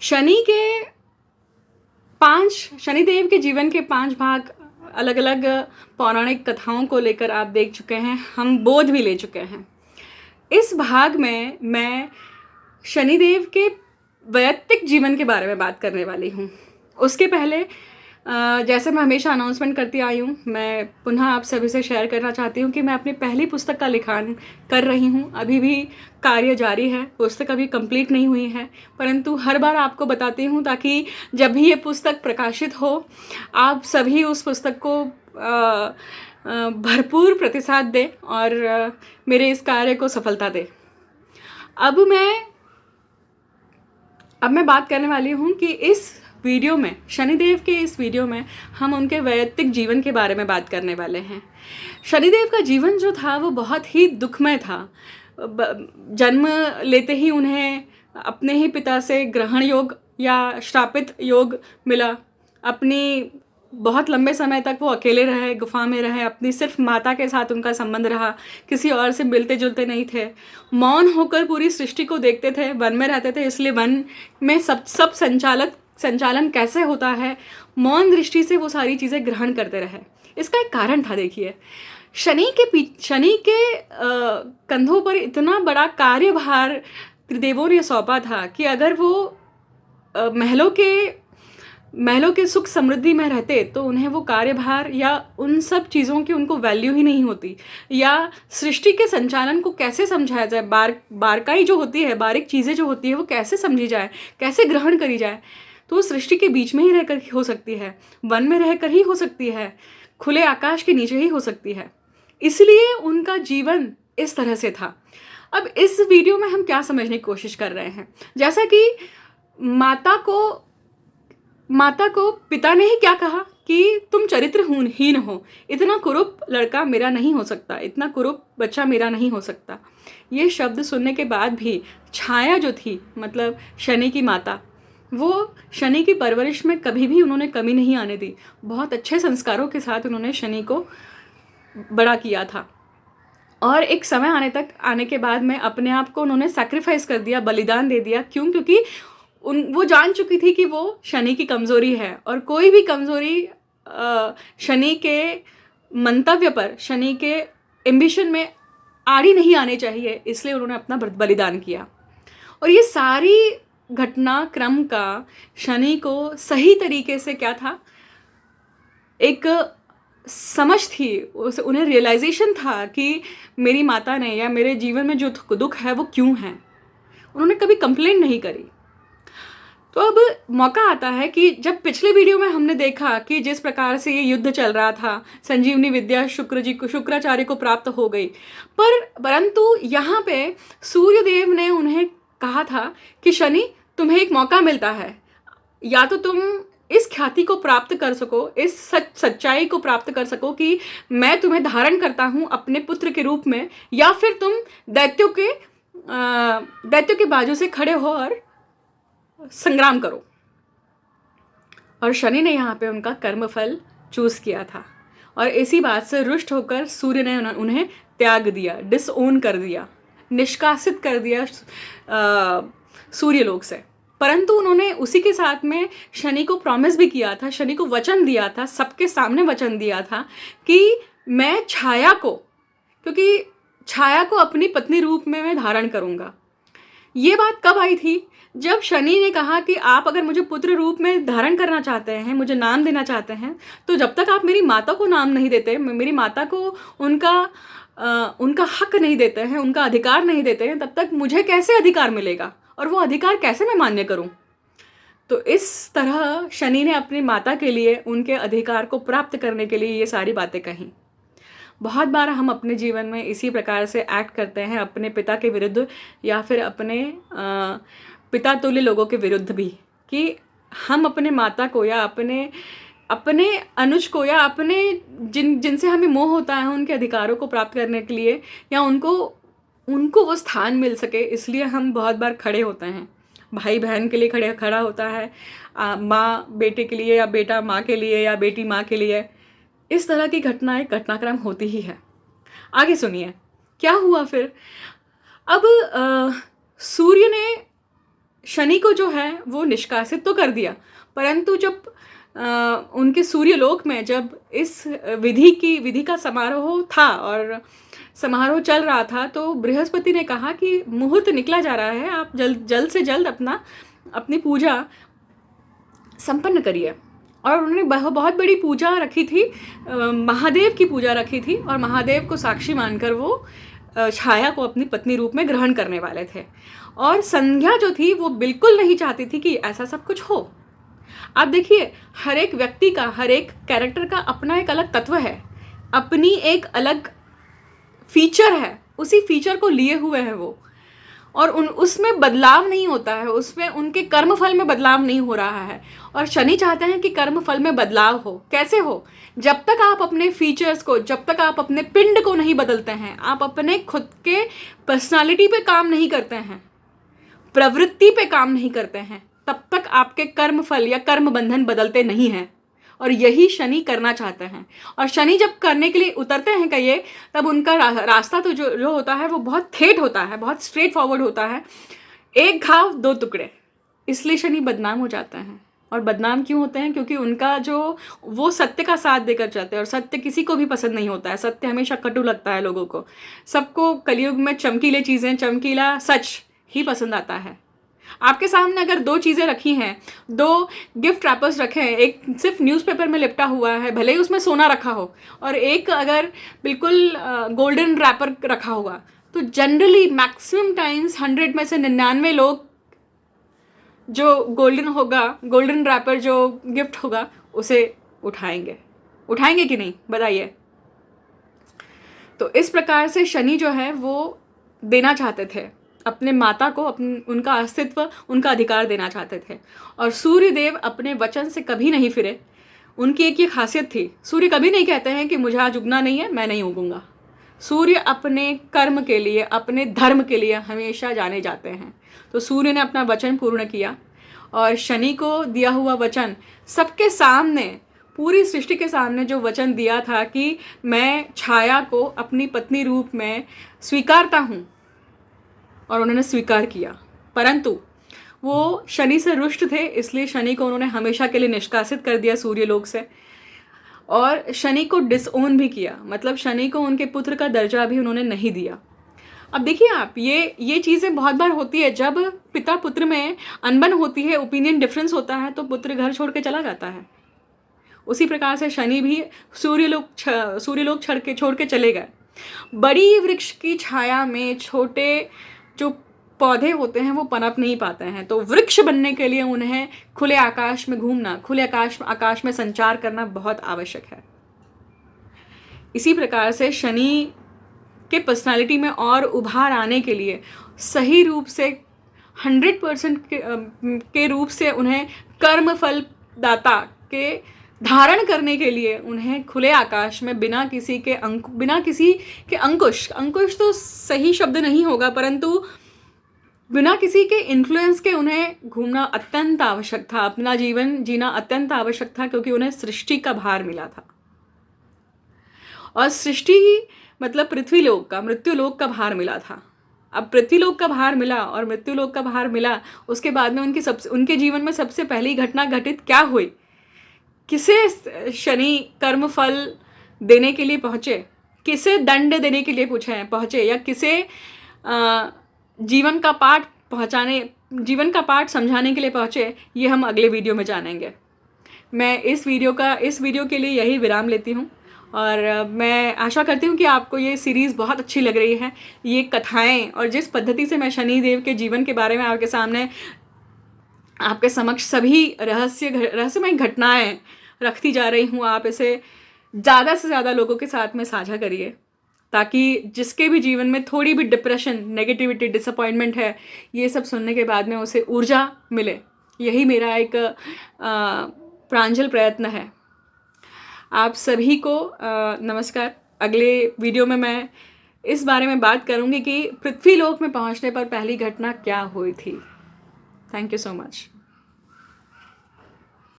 शनि के शनिदेव के जीवन के 5 भाग अलग अलग पौराणिक कथाओं को लेकर आप देख चुके हैं, हम बोध भी ले चुके हैं। इस भाग में मैं शनिदेव के वैयक्तिक जीवन के बारे में बात करने वाली हूँ। उसके पहले जैसे मैं हमेशा अनाउंसमेंट करती आई हूँ, मैं पुनः आप सभी से शेयर करना चाहती हूँ कि मैं अपनी पहली पुस्तक का लिखान कर रही हूँ। अभी भी कार्य जारी है, पुस्तक अभी कंप्लीट नहीं हुई है, परंतु हर बार आपको बताती हूँ ताकि जब भी ये पुस्तक प्रकाशित हो आप सभी उस पुस्तक को भरपूर प्रतिसाद दें और मेरे इस कार्य को सफलता दें। अब मैं बात करने वाली हूँ कि इस वीडियो में, शनिदेव के इस वीडियो में हम उनके वैयक्तिक जीवन के बारे में बात करने वाले हैं। शनिदेव का जीवन जो था वो बहुत ही दुखमय था। जन्म लेते ही उन्हें अपने ही पिता से ग्रहण योग या श्रापित योग मिला। अपनी बहुत लंबे समय तक वो अकेले रहे, गुफा में रहे, अपनी सिर्फ माता के साथ उनका संबंध रहा, किसी और से मिलते जुलते नहीं थे, मौन होकर पूरी सृष्टि को देखते थे, वन में रहते थे, इसलिए वन में सब संचालन कैसे होता है, मौन दृष्टि से वो सारी चीज़ें ग्रहण करते रहे। इसका एक कारण था। देखिए, शनि के कंधों पर इतना बड़ा कार्यभार त्रिदेवों ने सौंपा था कि अगर वो महलों के सुख समृद्धि में रहते तो उन्हें वो कार्यभार या उन सब चीज़ों की उनको वैल्यू ही नहीं होती, या सृष्टि के संचालन को कैसे समझाया जाए, बारकाई जो होती है, बारीक चीज़ें जो होती है वो कैसे समझी जाए, कैसे ग्रहण करी जाए, तो सृष्टि के बीच में ही रहकर हो सकती है, वन में रहकर ही हो सकती है, खुले आकाश के नीचे ही हो सकती है। इसलिए उनका जीवन इस तरह से था। अब इस वीडियो में हम क्या समझने की कोशिश कर रहे हैं, जैसा कि माता को पिता ने ही क्या कहा कि तुम चरित्रहीन हो, इतना कुरूप लड़का मेरा नहीं हो सकता, इतना कुरूप बच्चा मेरा नहीं हो सकता। ये शब्द सुनने के बाद भी छाया जो थी, मतलब शनि की माता, वो शनि की परवरिश में कभी भी उन्होंने कमी नहीं आने दी। बहुत अच्छे संस्कारों के साथ उन्होंने शनि को बड़ा किया था। और एक समय आने के बाद में अपने आप को उन्होंने सैक्रिफाइस कर दिया, बलिदान दे दिया। क्यों? क्योंकि वो जान चुकी थी कि वो शनि की कमज़ोरी है, और कोई भी कमज़ोरी शनि के मंतव्य पर, शनि के एम्बिशन में आड़ी नहीं आने चाहिए, इसलिए उन्होंने अपना बलिदान किया। और ये सारी घटनाक्रम का शनि को सही तरीके से क्या था, एक समझ थी, उन्हें रियलाइजेशन था कि मेरी माता ने या मेरे जीवन में जो दुख है वो क्यों है। उन्होंने कभी कंप्लेंट नहीं करी। तो अब मौका आता है कि जब पिछले वीडियो में हमने देखा कि जिस प्रकार से ये युद्ध चल रहा था, संजीवनी विद्या शुक्राचार्य को प्राप्त हो गई, परंतु यहाँ पे सूर्यदेव ने उन्हें कहा था कि शनि, तुम्हें एक मौका मिलता है, या तो तुम इस ख्याति को प्राप्त कर सको, इस सच्चाई को प्राप्त कर सको कि मैं तुम्हें धारण करता हूँ अपने पुत्र के रूप में, या फिर तुम दैत्यों के बाजू से खड़े हो और संग्राम करो। और शनि ने यहाँ पे उनका कर्मफल चूज किया था, और इसी बात से रुष्ट होकर सूर्य ने उन्हें त्याग दिया, डिसओन कर दिया, निष्कासित कर दिया सूर्यलोक से। परंतु उन्होंने उसी के साथ में शनि को प्रॉमिस भी किया था, शनि को वचन दिया था, सबके सामने वचन दिया था कि मैं छाया को अपनी पत्नी रूप में मैं धारण करूँगा। ये बात कब आई थी? जब शनि ने कहा कि आप अगर मुझे पुत्र रूप में धारण करना चाहते हैं, मुझे नाम देना चाहते हैं, तो जब तक आप मेरी माता को नाम नहीं देते, मेरी माता को उनका हक नहीं देते हैं, उनका अधिकार नहीं देते हैं, तब तक मुझे कैसे अधिकार मिलेगा, और वो अधिकार कैसे मैं मान्य करूं? तो इस तरह शनि ने अपनी माता के लिए, उनके अधिकार को प्राप्त करने के लिए ये सारी बातें कहीं। बहुत बार हम अपने जीवन में इसी प्रकार से एक्ट करते हैं, अपने पिता के विरुद्ध या फिर अपने पिता तुल्य लोगों के विरुद्ध भी, कि हम अपने माता को या अपने अनुज को या अपने जिनसे हमें मोह होता है उनके अधिकारों को प्राप्त करने के लिए, या उनको वो स्थान मिल सके, इसलिए हम बहुत बार खड़े होते हैं। भाई बहन के लिए खड़ा होता है, माँ बेटे के लिए, या बेटा माँ के लिए, या बेटी माँ के लिए। इस तरह की घटनाक्रम होती ही है। आगे सुनिए क्या हुआ फिर। अब सूर्य ने शनि को जो है वो निष्कासित तो कर दिया, परंतु जब उनके सूर्यलोक में जब इस विधि का समारोह था और समारोह चल रहा था, तो बृहस्पति ने कहा कि मुहूर्त निकला जा रहा है, आप जल्द से जल्द अपनी पूजा संपन्न करिए। और उन्होंने बहुत बड़ी पूजा रखी थी, महादेव की पूजा रखी थी, और महादेव को साक्षी मानकर वो छाया को अपनी पत्नी रूप में ग्रहण करने वाले थे। और संध्या जो थी वो बिल्कुल नहीं चाहती थी कि ऐसा सब कुछ हो। आप देखिए, हर एक व्यक्ति का, हर एक कैरेक्टर का अपना एक अलग तत्व है, अपनी एक अलग फीचर है, उसी फीचर को लिए हुए हैं वो, और उसमें बदलाव नहीं होता है, उसमें उनके कर्मफल में बदलाव नहीं हो रहा है। और शनि चाहते हैं कि कर्मफल में बदलाव हो। कैसे हो? जब तक आप अपने फीचर्स को, जब तक आप अपने पिंड को नहीं बदलते हैं, आप अपने खुद के पर्सनालिटी पे काम नहीं करते हैं, प्रवृत्ति पे काम नहीं करते हैं, तब तक आपके कर्मफल या कर्म बंधन बदलते नहीं हैं। और यही शनि करना चाहते हैं। और शनि जब करने के लिए उतरते हैं कहिए, तब उनका रास्ता तो जो होता है वो बहुत ठेठ होता है, बहुत स्ट्रेट फॉरवर्ड होता है। एक घाव दो टुकड़े, इसलिए शनि बदनाम हो जाते हैं। और बदनाम क्यों होते हैं? क्योंकि उनका जो वो सत्य का साथ देकर चलते हैं, और सत्य किसी को भी पसंद नहीं होता है। सत्य हमेशा कटु लगता है लोगों को। सबको कलयुग में चमकीले चीज़ें, चमकीला सच ही पसंद आता है। आपके सामने अगर दो चीज़ें रखी हैं, दो गिफ्ट रैपर्स रखे हैं, एक सिर्फ न्यूज़पेपर में लिपटा हुआ है, भले ही उसमें सोना रखा हो, और एक अगर बिल्कुल गोल्डन रैपर रखा हुआ, तो जनरली मैक्सिमम टाइम्स 100 में से 99 लोग जो गोल्डन रैपर जो गिफ्ट होगा उसे उठाएंगे कि नहीं, बताइए। तो इस प्रकार से शनि जो है वो देना चाहते थे अपने माता को, उनका अस्तित्व, उनका अधिकार देना चाहते थे। और सूर्यदेव अपने वचन से कभी नहीं फिरे। उनकी एक ये खासियत थी, सूर्य कभी नहीं कहते हैं कि मुझे आज उगना नहीं है, मैं नहीं उगूंगा। सूर्य अपने कर्म के लिए, अपने धर्म के लिए हमेशा जाने जाते हैं। तो सूर्य ने अपना वचन पूर्ण किया, और शनि को दिया हुआ वचन सबके सामने, पूरी सृष्टि के सामने जो वचन दिया था कि मैं छाया को अपनी पत्नी रूप में स्वीकारता हूँ, और उन्होंने स्वीकार किया। परंतु वो शनि से रुष्ट थे, इसलिए शनि को उन्होंने हमेशा के लिए निष्कासित कर दिया सूर्यलोक से, और शनि को डिसओन भी किया। मतलब शनि को उनके पुत्र का दर्जा भी उन्होंने नहीं दिया। अब देखिए आप, ये चीज़ें बहुत बार होती है, जब पिता पुत्र में अनबन होती है, ओपिनियन डिफरेंस होता है, तो पुत्र घर छोड़ के चला जाता है। उसी प्रकार से शनि भी सूर्यलोक छोड़ के चले गए। बड़ी वृक्ष की छाया में छोटे जो पौधे होते हैं वो पनप नहीं पाते हैं, तो वृक्ष बनने के लिए उन्हें खुले आकाश में घूमना, खुले आकाश में संचार करना बहुत आवश्यक है। इसी प्रकार से शनि के पर्सनालिटी में और उभार आने के लिए, सही रूप से 100% के रूप से उन्हें कर्मफल दाता के धारण करने के लिए, उन्हें खुले आकाश में बिना किसी के अंकुश तो सही शब्द नहीं होगा, परंतु बिना किसी के इन्फ्लुएंस के उन्हें घूमना अत्यंत आवश्यक था, अपना जीवन जीना अत्यंत आवश्यक था, क्योंकि उन्हें सृष्टि का भार मिला था। और सृष्टि मतलब पृथ्वीलोक का, मृत्युलोक का भार मिला था। अब पृथ्वीलोक का भार मिला और मृत्युलोक का भार मिला, उसके बाद में उनके जीवन में सबसे पहली घटना घटित क्या हुई? किसे शनि कर्मफल देने के लिए पहुँचे, किसे दंड देने के लिए पहुँचे, या किसे जीवन का पाठ समझाने के लिए पहुँचे, ये हम अगले वीडियो में जानेंगे। मैं इस वीडियो के लिए यही विराम लेती हूँ, और मैं आशा करती हूँ कि आपको ये सीरीज़ बहुत अच्छी लग रही है। ये कथाएं और जिस पद्धति से मैं शनिदेव के जीवन के बारे में आपके समक्ष सभी रहस्यमय घटनाएं रखती जा रही हूँ, आप इसे ज़्यादा से ज़्यादा लोगों के साथ में साझा करिए, ताकि जिसके भी जीवन में थोड़ी भी डिप्रेशन, नेगेटिविटी, डिसअपॉइंटमेंट है, ये सब सुनने के बाद में उसे ऊर्जा मिले। यही मेरा एक प्रांजल प्रयत्न है। आप सभी को नमस्कार। अगले वीडियो में मैं इस बारे में बात करूँगी कि पृथ्वीलोक में पहुँचने पर पहली घटना क्या हुई थी। Thank you so much.